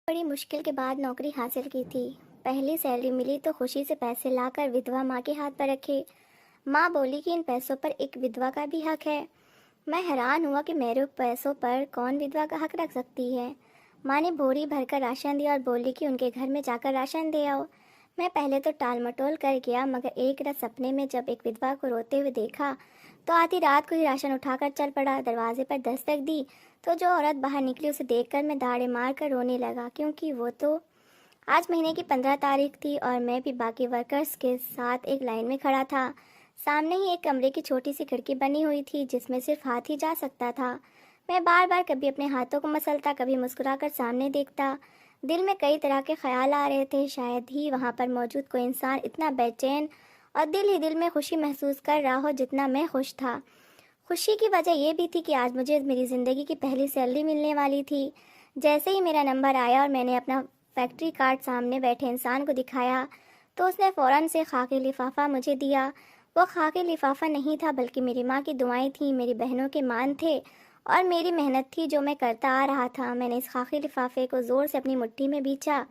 बड़ी मुश्किल के बाद नौकरी हासिल की थी। पहली सैलरी मिली तो खुशी से पैसे लाकर विधवा माँ के हाथ पर रखे। माँ बोली कि इन पैसों पर एक विधवा का भी हक है। मैं हैरान हुआ कि मेरे पैसों पर कौन विधवा का हक रख सकती है। माँ ने बोरी भरकर राशन दिया और बोली कि उनके घर में जाकर राशन दे आओ। मैं पहले तो टाल मटोल कर गया, मगर एक रात सपने में जब एक विधवा को रोते हुए देखा तो आधी रात को ही राशन उठाकर चल पड़ा। दरवाजे पर दस्तक दी तो जो औरत बाहर निकली उसे देखकर मैं दाड़े मार कर रोने लगा, क्योंकि वो तो आज महीने की 15 तारीख थी और मैं भी बाकी वर्कर्स के साथ एक लाइन में खड़ा था। सामने ही एक कमरे की छोटी सी खिड़की बनी हुई थी जिसमें सिर्फ हाथ ही जा सकता था। मैं बार बार कभी अपने हाथों को मसलता, कभी मुस्कुराकर सामने देखता। दिल में कई तरह के ख्याल आ रहे थे। शायद ही वहाँ पर मौजूद कोई इंसान इतना बेचैन और दिल ही दिल में खुशी महसूस कर रहा हो जितना मैं खुश था। खुशी की वजह यह भी थी कि आज मुझे मेरी ज़िंदगी की पहली सैलरी मिलने वाली थी। जैसे ही मेरा नंबर आया और मैंने अपना फैक्ट्री कार्ड सामने बैठे इंसान को दिखाया तो उसने फ़ौरन से खाकी लिफाफा मुझे दिया। वो खाकी लिफाफा नहीं था बल्कि मेरी माँ की दुआएं थीं, मेरी बहनों के मान थे और मेरी मेहनत थी जो मैं करता आ रहा था। मैंने इस खाकी लिफाफे को ज़ोर से अपनी मुट्ठी में बींचा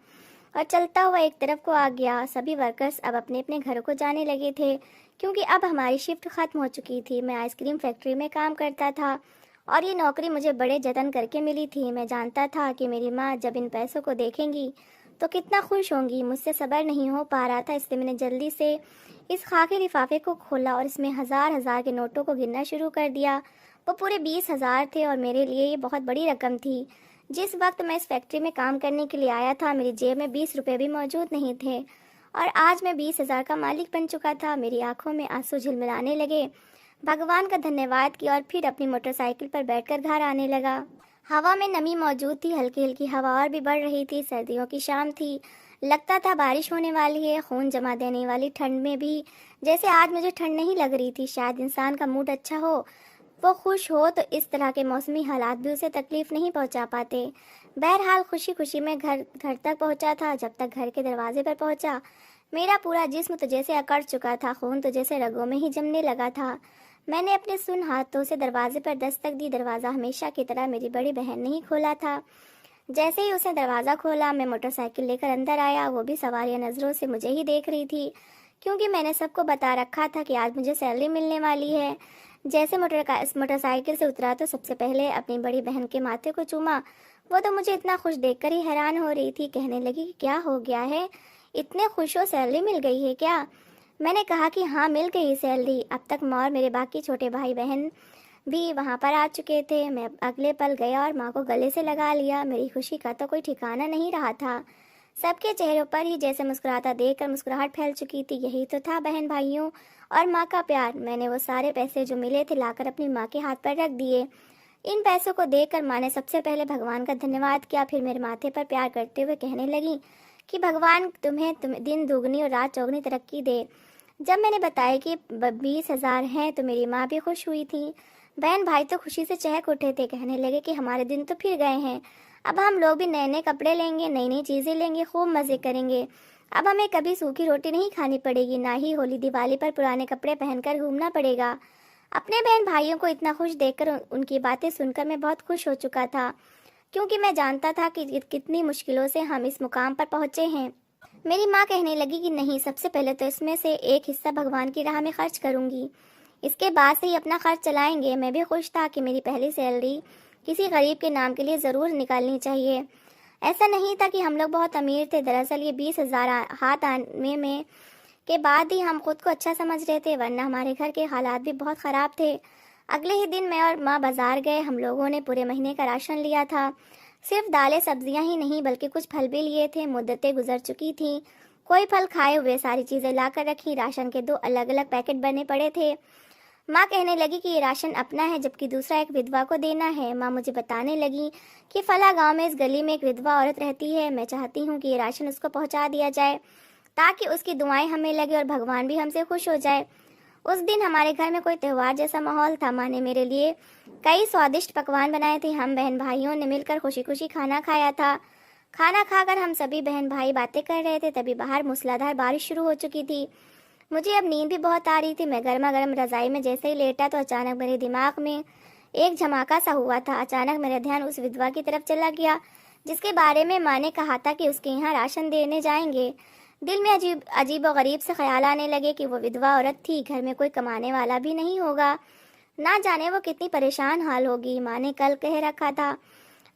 और चलता हुआ एक तरफ को आ गया। सभी वर्कर्स अब अपने अपने घरों को जाने लगे थे, क्योंकि अब हमारी शिफ्ट ख़त्म हो चुकी थी। मैं आइसक्रीम फैक्ट्री में काम करता था और ये नौकरी मुझे बड़े जतन करके मिली थी। मैं जानता था कि मेरी माँ जब इन पैसों को देखेंगी तो कितना खुश होंगी। मुझसे सब्र नहीं हो पा रहा था, इसलिए मैंने जल्दी से इस खाकी लिफाफे को खोला और इसमें हज़ार हज़ार के नोटों को गिनना शुरू कर दिया। वो पूरे 20,000 थे और मेरे लिए ये बहुत बड़ी रकम थी। जिस वक्त मैं इस फैक्ट्री में काम करने के लिए आया था मेरी जेब में 20 रुपये भी मौजूद नहीं थे और आज मैं 20,000 का मालिक बन चुका था। मेरी आंखों में आंसू झिलमिलाने लगे। भगवान का धन्यवाद किया और फिर अपनी मोटरसाइकिल पर बैठकर घर आने लगा। हवा में नमी मौजूद थी, हल्की हल्की हवा और भी बढ़ रही थी। सर्दियों की शाम थी, लगता था बारिश होने वाली है। खून जमा देने वाली ठंड में भी जैसे आज मुझे ठंड नहीं लग रही थी। शायद इंसान का मूड अच्छा हो, वो खुश हो, तो इस तरह के मौसमी हालात भी उसे तकलीफ नहीं पहुंचा पाते। बहरहाल खुशी खुशी में घर घर तक पहुंचा था। जब तक घर के दरवाजे पर पहुंचा मेरा पूरा जिस्म तो जैसे अकड़ चुका था, खून तो जैसे रगों में ही जमने लगा था। मैंने अपने सुन हाथों से दरवाजे पर दस्तक दी। दरवाज़ा हमेशा की तरह मेरी बड़ी बहन ने ही खोला था। जैसे ही उसने दरवाज़ा खोला मैं मोटरसाइकिल लेकर अंदर आया। वो भी सवालिया नज़रों से मुझे ही देख रही थी, क्योंकि मैंने सबको बता रखा था कि आज मुझे सैलरी मिलने वाली है। जैसे मोटरसाइकिल से उतरा तो सबसे पहले अपनी बड़ी बहन के माथे को चूमा। वो तो मुझे इतना खुश देखकर ही हैरान हो रही थी। कहने लगी कि क्या हो गया है, इतने खुश हो, सैलरी मिल गई है क्या? मैंने कहा कि हाँ, मिल गई सैलरी। अब तक माँ और मेरे बाकी छोटे भाई बहन भी वहाँ पर आ चुके थे। मैं अगले पल गया और माँ को गले से लगा लिया। मेरी खुशी का तो कोई ठिकाना नहीं रहा था। सबके चेहरों पर ही जैसे मुस्कुराता देखकर मुस्कुराहट फैल चुकी थी। यही तो था बहन भाइयों और माँ का प्यार। मैंने वो सारे पैसे जो मिले थे लाकर अपनी माँ के हाथ पर रख दिए। इन पैसों को देखकर माँ ने सबसे पहले भगवान का धन्यवाद किया, फिर मेरे माथे पर प्यार करते हुए कहने लगी कि भगवान तुम्हें दिन दुगनी और रात चौगनी तरक्की दे। जब मैंने बताया कि 20,000 हैं तो मेरी माँ भी खुश हुई थी। बहन भाई तो खुशी से चहक उठे थे। कहने लगे कि हमारे दिन तो फिर गए हैं। अब हम लोग भी नए नए कपड़े लेंगे, नई नई चीज़ें लेंगे, खूब मज़े करेंगे। अब हमें कभी सूखी रोटी नहीं खानी पड़ेगी, ना ही होली दिवाली पर पुराने कपड़े पहनकर घूमना पड़ेगा। अपने बहन भाइयों को इतना खुश देखकर उनकी बातें सुनकर मैं बहुत खुश हो चुका था, क्योंकि मैं जानता था कि कितनी मुश्किलों से हम इस मुकाम पर पहुँचे हैं। मेरी माँ कहने लगी कि नहीं, सबसे पहले तो इसमें से एक हिस्सा भगवान की राह में खर्च करूँगी, इसके बाद से ही अपना खर्च चलाएंगे। मैं भी खुश था कि मेरी पहली सैलरी किसी गरीब के नाम के लिए ज़रूर निकालनी चाहिए। ऐसा नहीं था कि हम लोग बहुत अमीर थे। दरअसल ये 20,000 हाथ आने में के बाद ही हम खुद को अच्छा समझ रहे थे, वरना हमारे घर के हालात भी बहुत ख़राब थे। अगले ही दिन मैं और माँ बाजार गए। हम लोगों ने पूरे महीने का राशन लिया था। सिर्फ दालें सब्जियां ही नहीं बल्कि कुछ फल भी लिए थे। मुद्दतें गुजर चुकी थीं, कोई फल खाए हुए सारी चीज़ें ला कर रखी। राशन के 2 अलग अलग पैकेट बने पड़े थे। माँ कहने लगी कि ये राशन अपना है जबकि दूसरा एक विधवा को देना है। माँ मुझे बताने लगी कि फला गांव में इस गली में एक विधवा औरत रहती है। मैं चाहती हूँ कि ये राशन उसको पहुँचा दिया जाए ताकि उसकी दुआएं हमें लगे और भगवान भी हमसे खुश हो जाए। उस दिन हमारे घर में कोई त्योहार जैसा माहौल था। माँ ने मेरे लिए कई स्वादिष्ट पकवान बनाए थे। हम बहन भाइयों ने मिलकर खुशी खुशी खाना खाया था। खाना खाकर हम सभी बहन भाई बातें कर रहे थे, तभी बाहर मूसलाधार बारिश शुरू हो चुकी थी। मुझे अब नींद भी बहुत आ रही थी। मैं गर्मा गर्म रजाई में जैसे ही लेटा तो अचानक मेरे दिमाग में एक झमाका सा हुआ था। अचानक मेरा ध्यान उस विधवा की तरफ चला गया जिसके बारे में माँ ने कहा था कि उसके यहाँ राशन देने जाएंगे। दिल में अजीब अजीब और गरीब से ख्याल आने लगे कि वो विधवा औरत थी, घर में कोई कमाने वाला भी नहीं होगा, ना जाने वो कितनी परेशान हाल होगी। माँ ने कल कह रखा था।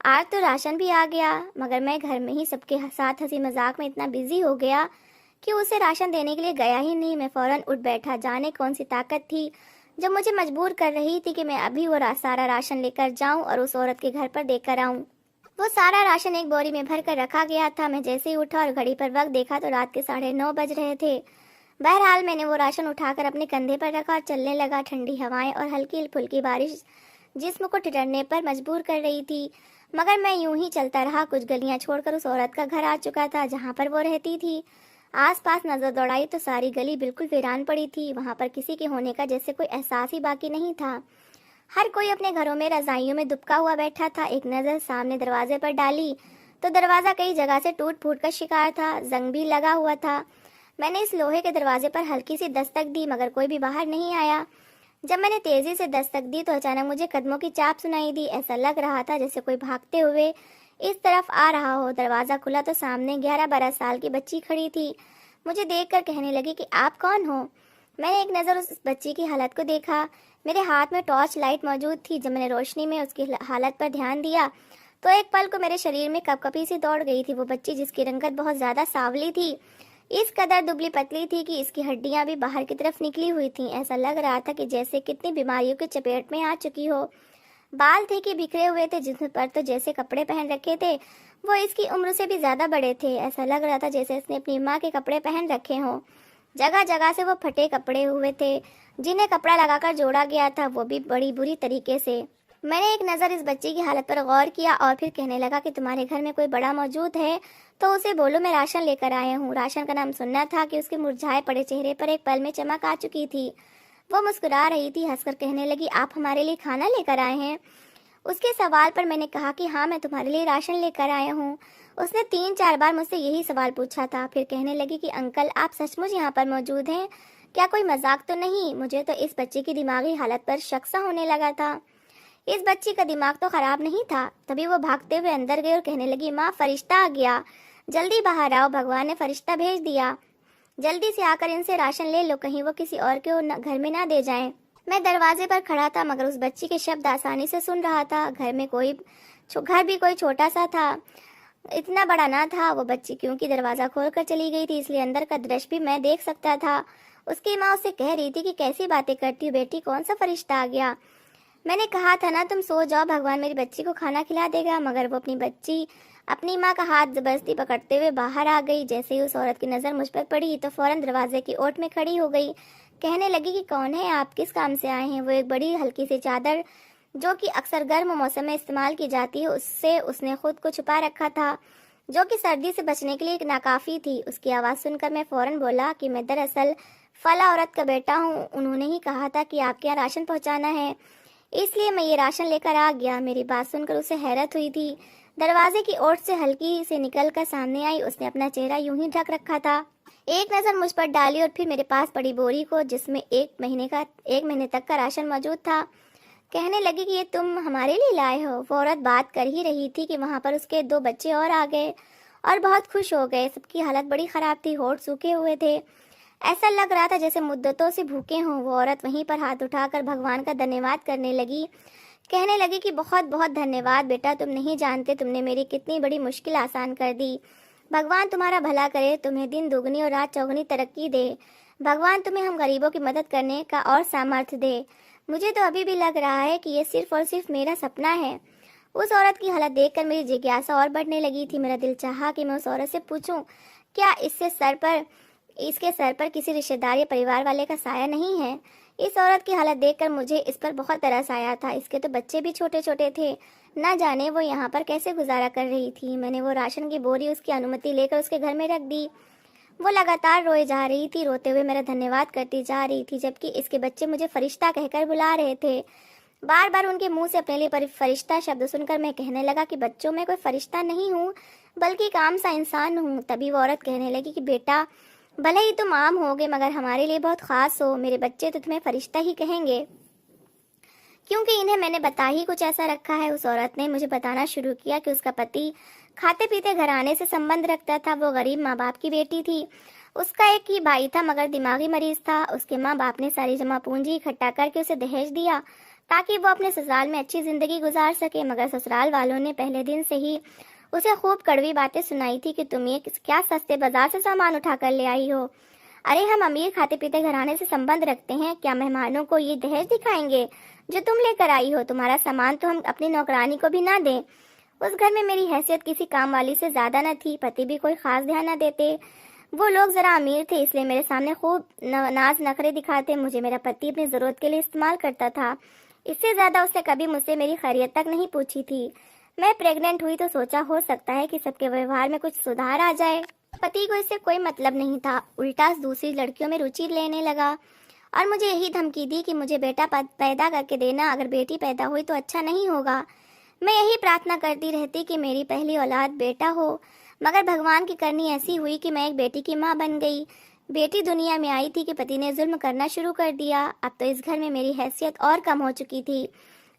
आज तो राशन भी आ गया, मगर मैं घर में ही सबके साथ हंसी मजाक में इतना बिजी हो गया कि उसे राशन देने के लिए गया ही नहीं। मैं फौरन उठ बैठा। जाने कौन सी ताकत थी जो मुझे मजबूर कर रही थी कि मैं अभी वो सारा राशन लेकर जाऊं और उस औरत के घर पर देकर आऊं। वो सारा राशन एक बोरी में भर कर रखा गया था। मैं जैसे ही उठा और घड़ी पर वक्त देखा तो रात के 9:30 बज रहे थे। बहरहाल मैंने वो राशन उठाकर अपने कंधे पर रखा और चलने लगा। ठंडी हवाएं और हल्की फुल्की बारिश जिस्म को ठिठुरने पर मजबूर कर रही थी, मगर मैं यूं ही चलता रहा। कुछ गलियां छोड़कर उस औरत का घर आ चुका था जहां पर वो रहती थी। आसपास नजर दौड़ाई तो सारी गली बिल्कुल वीरान पड़ी थी। वहां पर किसी के होने का जैसे कोई एहसास ही बाकी नहीं था। हर कोई अपने घरों में रजाइयों में दुबका हुआ बैठा था। एक नजर सामने दरवाजे पर डाली तो दरवाजा कई जगह से टूट फूट का शिकार था। जंग भी लगा हुआ था। मैंने इस लोहे के दरवाजे पर हल्की सी दस्तक दी, मगर कोई भी बाहर नहीं आया। जब मैंने तेजी से दस्तक दी तो अचानक मुझे कदमों की चाप सुनाई दी। ऐसा लग रहा था जैसे कोई भागते हुए इस तरफ आ रहा हो। दरवाजा खुला तो सामने 11-12 साल की बच्ची खड़ी थी। मुझे देखकर कहने लगी कि आप कौन हो। मैंने एक नज़र उस बच्ची की हालत को देखा। मेरे हाथ में टॉर्च लाइट मौजूद थी। जब मैंने रोशनी में उसकी हालत पर ध्यान दिया तो एक पल को मेरे शरीर में कपकपी सी दौड़ गई थी। वो बच्ची जिसकी रंगत बहुत ज्यादा सांवली थी, इस कदर दुबली पतली थी कि इसकी हड्डियां भी बाहर की तरफ निकली हुई थीं। ऐसा लग रहा था कि जैसे कितनी बीमारियों की चपेट में आ चुकी हो। बाल थे कि बिखरे हुए थे, जिसमें पर तो जैसे कपड़े पहन रखे थे वो इसकी उम्र से भी ज्यादा बड़े थे। ऐसा लग रहा था जैसे इसने अपनी माँ के कपड़े पहन रखे हों। जगह जगह से वो फटे कपड़े हुए थे जिन्हें कपड़ा लगाकर जोड़ा गया था, वो भी बड़ी बुरी तरीके से। मैंने एक नज़र इस बच्ची की हालत पर गौर किया और फिर कहने लगा कि तुम्हारे घर में कोई बड़ा मौजूद है तो उसे बोलो मैं राशन लेकर आया हूँ। राशन का नाम सुनना था कि उसके मुरझाए पड़े चेहरे पर एक पल में चमक आ चुकी थी। वो मुस्कुरा रही थी। हंसकर कहने लगी, आप हमारे लिए खाना लेकर आए हैं? उसके सवाल पर मैंने कहा कि हाँ, मैं तुम्हारे लिए राशन लेकर आया हूँ। उसने 3-4 बार मुझसे यही सवाल पूछा था। फिर कहने लगी कि अंकल, आप सचमुच यहाँ पर मौजूद हैं? क्या कोई मजाक तो नहीं? मुझे तो इस बच्ची की दिमागी हालत पर शक सा होने लगा था। इस बच्ची का दिमाग तो खराब नहीं था। तभी वो भागते हुए अंदर गई और कहने लगी, माँ, फरिश्ता आ गया, जल्दी बाहर आओ, भगवान ने फरिश्ता भेज दिया। जल्दी से आकर इनसे राशन ले लो, कहीं वो किसी और के घर में ना दे जाएं। मैं दरवाजे पर खड़ा था मगर उस बच्ची के शब्द आसानी से सुन रहा था। घर भी कोई छोटा सा था, इतना बड़ा ना था। वो बच्ची क्योंकि दरवाजा खोलकर चली गई थी इसलिए अंदर का दृश्य भी मैं देख सकता था। उसकी माँ उससे कह रही थी कि कैसी बातें करती हो बेटी, कौन सा फरिश्ता आ गया? मैंने कहा था ना तुम सो जाओ, भगवान मेरी बच्ची को खाना खिला देगा। मगर वो अपनी माँ का हाथ जबरदस्ती पकड़ते हुए बाहर आ गई। जैसे ही उस औरत की नज़र मुझ पर पड़ी तो फौरन दरवाजे की ओट में खड़ी हो गई। कहने लगी कि कौन है आप, किस काम से आए हैं? वो एक बड़ी हल्की सी चादर जो कि अक्सर गर्म मौसम में इस्तेमाल की जाती है उससे उसने खुद को छुपा रखा था, जो कि सर्दी से बचने के लिए एक नाकाफी थी। उसकी आवाज़ सुनकर मैं फौरन बोला कि मैं दरअसल फला औरत का बेटा हूँ। उन्होंने ही कहा था कि आपके यहाँ राशन पहुँचाना है, इसलिए मैं ये राशन लेकर आ गया। मेरी बात सुनकर उसे हैरत हुई थी। दरवाजे की ओर से हल्की से निकलकर सामने आई। उसने अपना चेहरा यूं ही ढक रखा था। एक नज़र मुझ पर डाली और फिर मेरे पास पड़ी बोरी को जिसमें 1 महीने तक का राशन मौजूद था। कहने लगी कि ये तुम हमारे लिए लाए हो। वो औरत बात कर ही रही थी कि वहाँ पर उसके 2 बच्चे और आ गए और बहुत खुश हो गए। सबकी हालत बड़ी ख़राब थी, होठ सूखे हुए थे। ऐसा लग रहा था जैसे मुद्दतों से भूखे हों। वो औरत वहीं पर हाथ उठाकर भगवान का धन्यवाद करने लगी। कहने लगी कि बहुत बहुत धन्यवाद बेटा, तुम नहीं जानते तुमने मेरी कितनी बड़ी मुश्किल आसान कर दी। भगवान तुम्हारा भला करे, तुम्हें दिन दुगनी और रात चौगुनी तरक्की दे। भगवान तुम्हें हम गरीबों की मदद करने का और सामर्थ्य दे। मुझे तो अभी भी लग रहा है कि ये सिर्फ और सिर्फ मेरा सपना है। उस औरत की हालत देखकर मेरी जिज्ञासा और बढ़ने लगी थी। मेरा दिल चाहा कि मैं उस औरत से पूछूं, क्या इसके सर पर किसी रिश्तेदार या परिवार वाले का साया नहीं है? इस औरत की हालत देखकर मुझे इस पर बहुत तरस आया था। इसके तो बच्चे भी छोटे छोटे थे, ना जाने वो यहाँ पर कैसे गुजारा कर रही थी। मैंने वो राशन की बोरी उसकी अनुमति लेकर उसके घर में रख दी। वो लगातार रोए जा रही थी, रोते हुए मेरा धन्यवाद करती जा रही थी, जबकि इसके बच्चे मुझे फरिश्ता कहकर बुला रहे थे। बार बार उनके मुंह से अपने लिए फरिश्ता शब्द सुनकर मैं कहने लगा कि बच्चों में कोई फरिश्ता नहीं हूँ, बल्कि एक आम सा इंसान हूँ। तभी वो औरत कहने लगी कि बेटा, भले ही तुम आम होगे मगर हमारे लिए बहुत खास हो। मेरे बच्चे तो तुम्हें फरिश्ता ही कहेंगे क्योंकि इन्हें मैंने बता ही कुछ ऐसा रखा है। उस औरत ने मुझे बताना शुरू किया कि उसका पति खाते पीते घराने से संबंध रखता था। वो गरीब माँ बाप की बेटी थी। उसका एक ही भाई था मगर दिमागी मरीज था। उसके माँ बाप ने सारी जमा पूंजी इकट्ठा करके उसे दहेज दिया ताकि वो अपने ससुराल में अच्छी जिंदगी गुजार सके, मगर ससुराल वालों ने पहले दिन से ही उसे खूब कड़वी बातें सुनाई थी कि तुम ये क्या सस्ते बाजार से सामान उठा कर ले आई हो। अरे हम अमीर खाते पीते घराने से संबंध रखते हैं, क्या मेहमानों को ये दहेज दिखाएंगे जो तुम लेकर आई हो? तुम्हारा सामान तो हम अपनी नौकरानी को भी ना दें। उस घर में मेरी हैसियत किसी काम वाली से ज्यादा न थी। पति भी कोई खास ध्यान न देते। वो लोग जरा अमीर थे इसलिए मेरे सामने खूब नाज नखरे दिखाते। मुझे मेरा पति अपनी जरूरत के लिए इस्तेमाल करता था। इससे ज्यादा उसने कभी मुझसे मेरी खैरियत तक नहीं पूछी थी। मैं प्रेग्नेंट हुई तो सोचा हो सकता है कि सबके व्यवहार में कुछ सुधार आ जाए। पति को इससे कोई मतलब नहीं था, उल्टा दूसरी लड़कियों में रुचि लेने लगा और मुझे यही धमकी दी कि मुझे बेटा पैदा करके देना, अगर बेटी पैदा हुई तो अच्छा नहीं होगा। मैं यही प्रार्थना करती रहती कि मेरी पहली औलाद बेटा हो, मगर भगवान की करनी ऐसी हुई कि मैं एक बेटी की माँ बन गई। बेटी दुनिया में आई थी कि पति ने जुल्म करना शुरू कर दिया। अब तो इस घर में मेरी हैसियत और कम हो चुकी थी।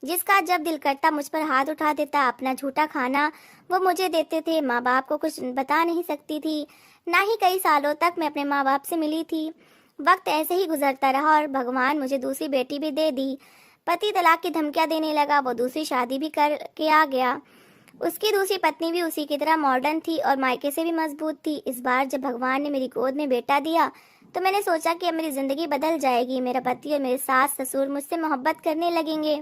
जिसका जब दिल करता मुझ पर हाथ उठा देता। अपना झूठा खाना वो मुझे देते थे। माँ बाप को कुछ बता नहीं सकती थी, ना ही कई सालों तक मैं अपने माँ बाप से मिली थी। वक्त ऐसे ही गुजरता रहा और भगवान मुझे दूसरी बेटी भी दे दी। पति तलाक की धमकियां देने लगा। वो दूसरी शादी भी करके आ गया। उसकी दूसरी पत्नी भी उसी की तरह मॉडर्न थी और मायके से भी मजबूत थी। इस बार जब भगवान ने मेरी गोद में बेटा दिया तो मैंने सोचा कि अब मेरी जिंदगी बदल जाएगी। मेरा पति और मेरे सास ससुर मुझसे मोहब्बत करने लगेंगे,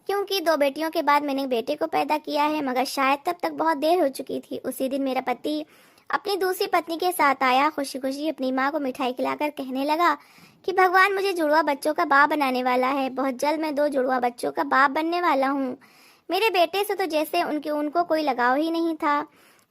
क्योंकि 2 बेटियों के बाद मैंने बेटे को पैदा किया है। मगर शायद तब तक बहुत देर हो चुकी थी। उसी दिन मेरा पति अपनी दूसरी पत्नी के साथ आया। खुशी खुशी अपनी माँ को मिठाई खिलाकर कहने लगा कि भगवान मुझे जुड़वा बच्चों का बाप बनाने वाला है। बहुत जल्द मैं 2 जुड़वा बच्चों का बाप बनने वाला हूँ। मेरे बेटे से तो जैसे उनको कोई लगाव ही नहीं था।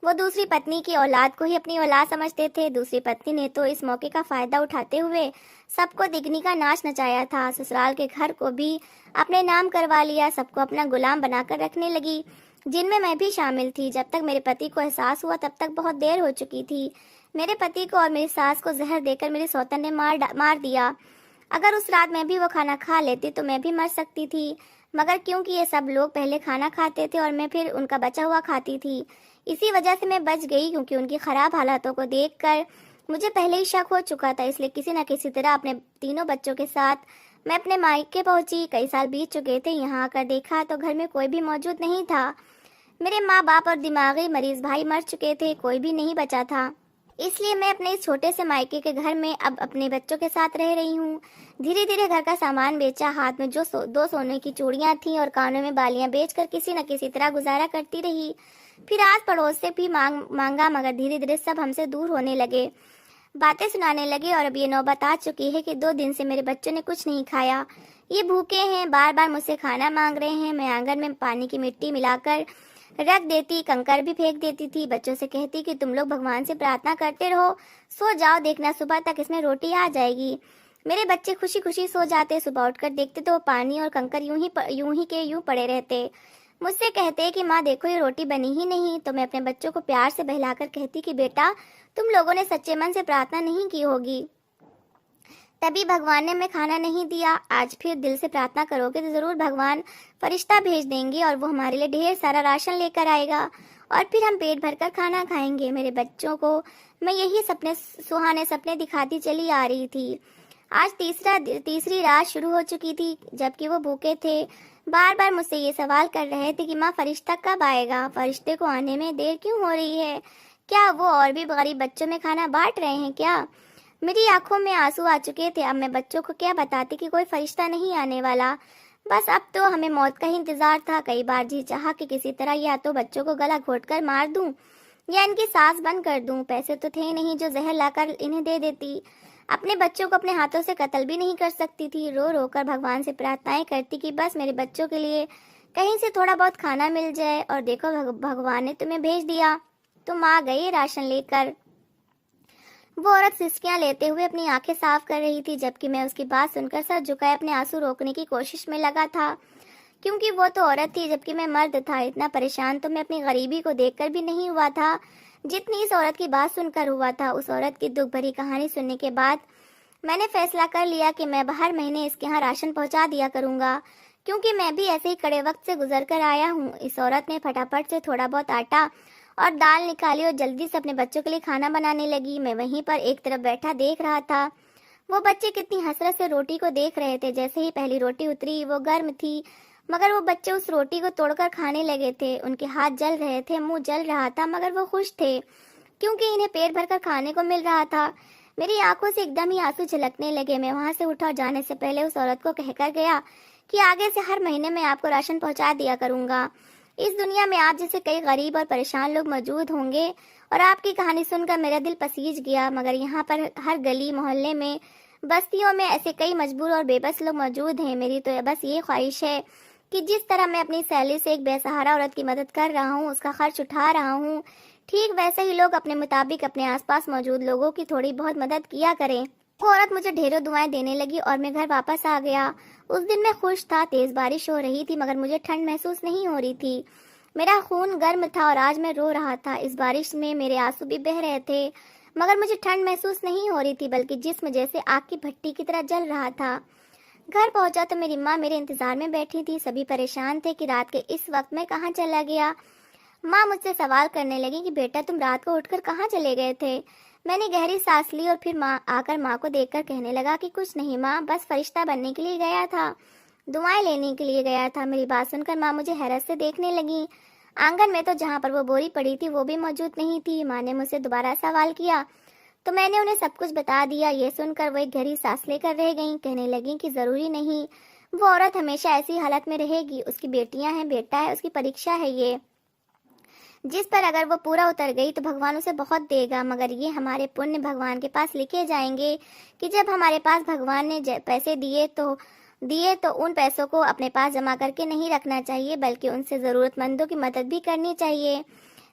वो दूसरी पत्नी की औलाद को ही अपनी औलाद समझते थे। दूसरी पत्नी ने तो इस मौके का फायदा उठाते हुए सबको दिगनी का नाच नचाया था। ससुराल के घर को भी अपने नाम करवा लिया। सबको अपना गुलाम बनाकर रखने लगी, जिनमें मैं भी शामिल थी। जब तक मेरे पति को एहसास हुआ तब तक बहुत देर हो चुकी थी। मेरे पति को और मेरी सास को जहर देकर मेरे सौतन ने मार दिया। अगर उस रात मैं भी वो खाना खा लेती तो मैं भी मर सकती थी, मगर क्योंकि ये सब लोग पहले खाना खाते थे और मैं फिर उनका बचा हुआ खाती थी, इसी वजह से मैं बच गई। क्योंकि उनकी खराब हालातों को देखकर मुझे पहले ही शक हो चुका था। इसलिए किसी न किसी तरह अपने 3 बच्चों के साथ मैं अपने मायके पहुंची। कई साल बीत चुके थे। यहाँ आकर देखा तो घर में कोई भी मौजूद नहीं था। मेरे माँ बाप और दिमागी मरीज भाई मर चुके थे, कोई भी नहीं बचा था। इसलिए मैं अपने इस छोटे से मायके के घर में अब अपने बच्चों के साथ रह रही हूँ। धीरे धीरे घर का सामान बेचा। हाथ में जो 2 सोने की चूड़ियां थीं और कानों में बालियां बेचकर किसी न किसी तरह गुजारा करती रही। फिर आस पड़ोस से भी मांगा, मगर धीरे धीरे सब हमसे दूर होने लगे, बातें सुनाने लगे। और अब ये नौबत आ चुकी है कि 2 दिन से मेरे बच्चों ने कुछ नहीं खाया। ये भूखे हैं, बार बार मुझसे खाना मांग रहे हैं। मैं आंगन में पानी की मिट्टी मिलाकर रख देती, कंकर भी फेंक देती थी। बच्चों से कहती कि तुम लोग भगवान से प्रार्थना करते रहो, सो जाओ, देखना सुबह तक इसमें रोटी आ जाएगी। मेरे बच्चे खुशी खुशी सो जाते। सुबह उठकर देखते तो पानी और कंकर यूं पड़े रहते। मुझसे कहते कि माँ देखो ये रोटी बनी ही नहीं। तो मैं अपने बच्चों को प्यार से बहलाकर कहती कि बेटा तुम लोगों ने सच्चे मन से प्रार्थना नहीं की होगी, तभी भगवान ने हमें खाना नहीं दिया। आज फिर दिल से प्रार्थना करोगे तो जरूर भगवान फरिश्ता भेज देंगे और वो हमारे लिए ढेर सारा राशन लेकर आएगा और फिर हम पेट भरकर खाना खाएंगे। मेरे बच्चों को मैं यही सुहाने सपने दिखाती चली आ रही थी। आज तीसरी रात शुरू हो चुकी थी, जबकि वो भूखे थे। बार बार मुझसे ये सवाल कर रहे थे कि माँ फरिश्ता कब आएगा, फरिश्ते को आने में देर क्यों हो रही है, क्या वो और भी गरीब बच्चों में खाना बांट रहे हैं क्या? मेरी आंखों में आंसू आ चुके थे। अब मैं बच्चों को क्या बताती कि कोई फरिश्ता नहीं आने वाला। बस अब तो हमें मौत का ही इंतजार था। कई बार जी चाहा कि किसी तरह या तो बच्चों को गला घोटकर मार दूं या इनकी सांस बंद कर दूं। पैसे तो थे नहीं जो जहर लाकर इन्हें दे देती। अपने बच्चों को अपने हाथों से कत्ल भी नहीं कर सकती थी। रो रो कर भगवान से प्रार्थनाएं करती कि बस मेरे बच्चों के लिए कहीं से थोड़ा बहुत खाना मिल जाए। और देखो भगवान ने तुम्हें भेज दिया, तुम आ गई राशन लेकर। वो औरत सिसकियां लेते हुए अपनी आंखें साफ कर रही थी, जबकि मैं उसकी बात सुनकर सर झुकाए अपने आंसू रोकने की कोशिश में लगा था, क्योंकि वो तो औरत थी जबकि मैं मर्द था। इतना परेशान तो मैं अपनी गरीबी को देखकर भी नहीं हुआ था जितनी इस औरत की बात सुनकर हुआ था। उस औरत की दुख भरी कहानी सुनने के बाद मैंने फैसला कर लिया कि मैं हर महीने इसके यहाँ राशन पहुंचा दिया करूंगा, क्योंकि मैं भी ऐसे ही कड़े वक्त से गुजर कर आया हूँ। इस औरत ने फटाफट से थोड़ा बहुत आटा और दाल निकाली और जल्दी से अपने बच्चों के लिए खाना बनाने लगी। मैं वहीं पर एक तरफ बैठा देख रहा था। वो बच्चे कितनी हसरत से रोटी को देख रहे थे। जैसे ही पहली रोटी उतरी वो गर्म थी, मगर वो बच्चे उस रोटी को तोड़कर खाने लगे थे। उनके हाथ जल रहे थे, मुंह जल रहा था, मगर वो खुश थे क्योंकि इन्हें पेट भरकर खाने को मिल रहा था। मेरी आंखों से एकदम ही आंसू झलकने लगे। मैं वहां से उठा और जाने से पहले उस औरत को कहकर गया कि आगे से हर महीने मैं आपको राशन पहुंचा दिया करूंगा। इस दुनिया में आप जैसे कई गरीब और परेशान लोग मौजूद होंगे। और आपकी कहानी सुनकर मेरा दिल पसीज गया, मगर यहाँ पर हर गली मोहल्ले में, बस्तियों में ऐसे कई मजबूर और बेबस लोग मौजूद हैं। मेरी तो बस ये ख्वाहिश है कि जिस तरह मैं अपनी सैलरी से एक बेसहारा औरत की मदद कर रहा हूँ, उसका खर्च उठा रहा हूँ, ठीक वैसे ही लोग अपने मुताबिक अपने आसपास मौजूद लोगों की थोड़ी बहुत मदद किया करें। वो औरत मुझे ढेरों दुआएं देने लगी और मैं घर वापस आ गया। उस दिन मैं खुश था। तेज बारिश हो रही थी, मगर मुझे ठंड महसूस नहीं हो रही थी। मेरा खून गर्म था और आज मैं रो रहा था। इस बारिश में मेरे आंसू भी बह रहे थे, मगर मुझे ठंड महसूस नहीं हो रही थी, बल्कि जिस्म जैसे आग की भट्टी की तरह जल रहा था। घर पहुंचा तो मेरी माँ मेरे इंतजार में बैठी थी। सभी परेशान थे कि रात के इस वक्त में कहाँ चला गया। माँ मुझसे सवाल करने लगी कि बेटा तुम रात को उठकर कहाँ चले गए थे। मैंने गहरी सांस ली और फिर माँ आकर माँ को देखकर कहने लगा कि कुछ नहीं माँ, बस फरिश्ता बनने के लिए गया था, दुआएं लेने के लिए गया था। मेरी बात सुनकर माँ मुझे हैरत से देखने लगी। आंगन में तो जहाँ पर वो बोरी पड़ी थी वो भी मौजूद नहीं थी। माँ ने मुझसे दोबारा सवाल किया तो मैंने उन्हें सब कुछ बता दिया। ये सुनकर वो एक गहरी सांस लेकर रह गईं। कहने लगी कि जरूरी नहीं, वो औरत हमेशा ऐसी हालत में रहेगी। उसकी बेटियां हैं, बेटा है, उसकी परीक्षा है ये, जिस पर अगर वो पूरा उतर गई तो भगवान उसे बहुत देगा। मगर ये हमारे पुण्य भगवान के पास लिखे जाएंगे कि जब हमारे पास भगवान ने पैसे दिए तो उन पैसों को अपने पास जमा करके नहीं रखना चाहिए, बल्कि उनसे ज़रूरतमंदों की मदद भी करनी चाहिए।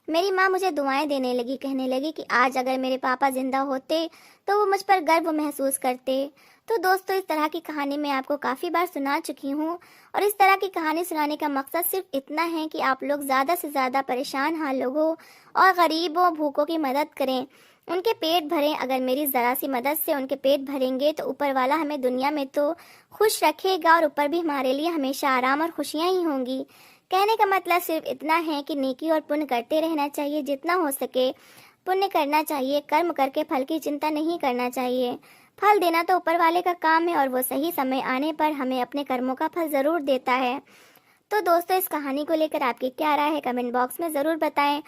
मेरी माँ मुझे दुआएं देने लगी। कहने लगी कि आज अगर मेरे पापा जिंदा होते तो वो मुझ पर गर्व महसूस करते। तो दोस्तों, इस तरह की कहानी मैं आपको काफ़ी बार सुना चुकी हूँ और इस तरह की कहानी सुनाने का मकसद सिर्फ इतना है कि आप लोग ज़्यादा से ज़्यादा परेशान हाल लोगों और गरीबों भूखों की मदद करें, उनके पेट भरें। अगर मेरी ज़रा सी मदद से उनके पेट भरेंगे तो ऊपर वाला हमें दुनिया में तो खुश रखेगा और ऊपर भी हमारे लिए हमेशा आराम और खुशियाँ ही होंगी। कहने का मतलब सिर्फ इतना है कि नेकी और पुण्य करते रहना चाहिए। जितना हो सके पुण्य करना चाहिए। कर्म करके फल की चिंता नहीं करना चाहिए। फल देना तो ऊपर वाले का काम है और वो सही समय आने पर हमें अपने कर्मों का फल ज़रूर देता है। तो दोस्तों, इस कहानी को लेकर आपकी क्या राय है कमेंट बॉक्स में ज़रूर बताएं।